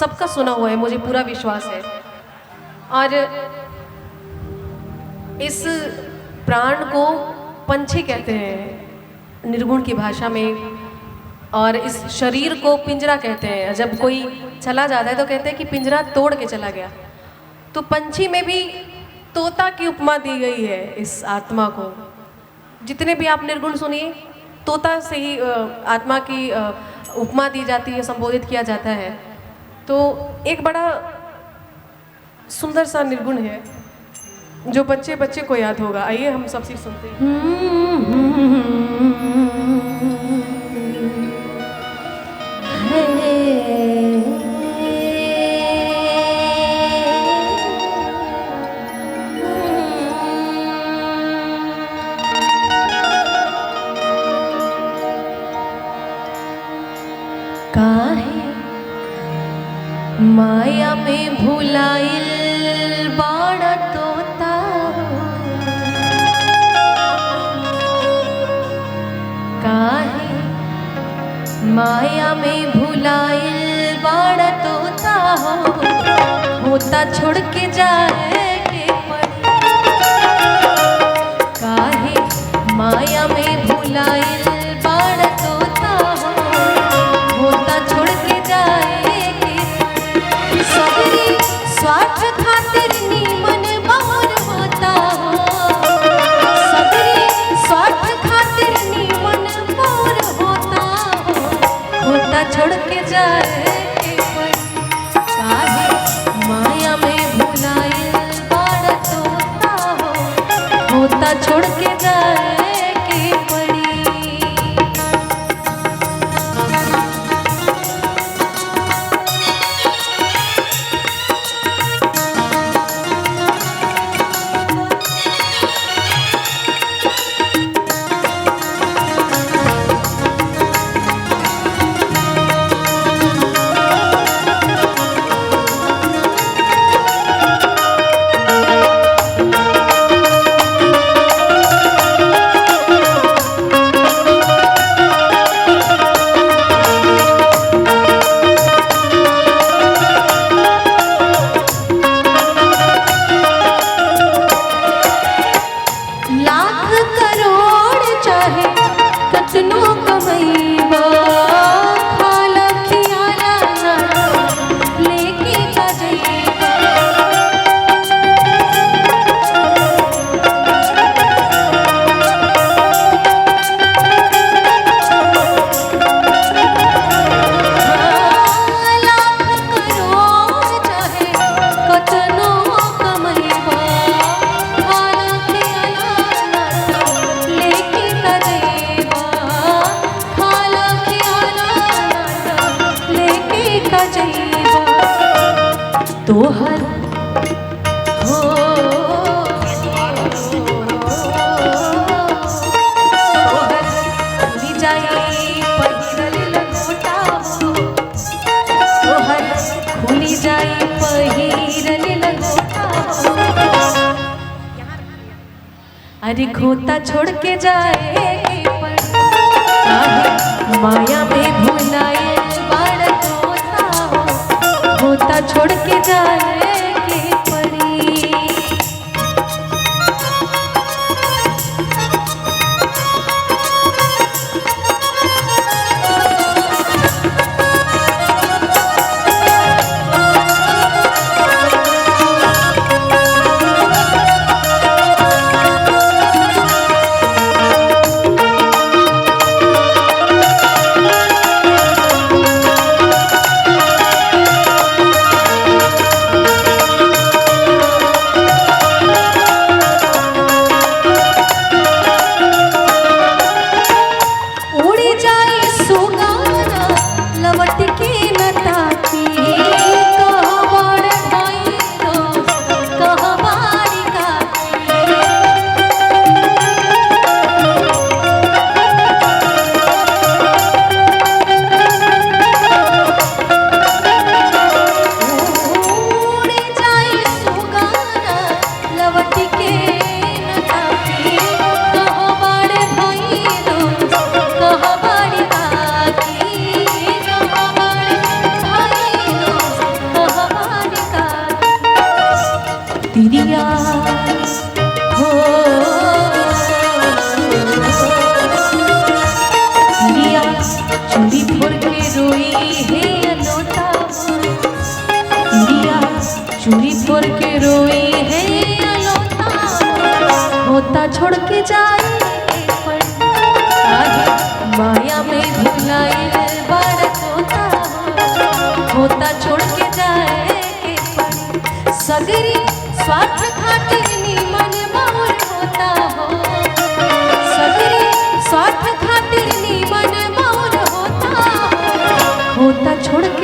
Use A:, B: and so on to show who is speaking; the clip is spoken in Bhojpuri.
A: सबका सुना हुआ है, मुझे पूरा विश्वास है। और इस प्राण को पंछी कहते हैं निर्गुण की भाषा में, और इस शरीर को पिंजरा कहते हैं। जब कोई चला जाता है तो कहते हैं कि पिंजरा तोड़ के चला गया। तो पंछी में भी तोता की उपमा दी गई है इस आत्मा को। जितने भी आप निर्गुण सुनिए, तोता से ही आत्मा की उपमा दी जाती है, संबोधित किया जाता है। तो एक बड़ा सुंदर सा निर्गुण है जो बच्चे बच्चे को याद होगा। आइए हम सबसे सुनते हैं। काहे माया में भुलाइल बाड़ा तोता, काहे माया में भुलाइल बाड़ा तोता हो, होता छोड़ के जाए के पड़ी। काहे माया में भुलाइल बाड़ा तोता हो, होता छोड़ के जाए के सगरी स्वार्थ खातिर नीमन बाहर होता हो, सगरी स्वार्थ खातिर नीमन बाहर होता हो, होता छोड़ के जाए के पड़ी। काहे माया में भुलाइल बाड़ा तोता हो, होता छोड़ के जाए के पड़ी। तोहर हो तोहर खुली जाई पहिरल लंगोटा हो, तोहर खुली जाई पहिरल लंगोटा हो। अरे खोता छोड़ के जाए के पड़ी, माया में भुलाए बाड़ा तोता हो, होता छोड़ के जाए के पड़ी। होता छोड़ के जाए माया में भुलाइल बड़ तोता होता छोड़ के जाए सगरी स्वार्थ खातिर निमन मोर होता हो सगरी स्वार्थ खातिर निमन मोर होता छोड़ के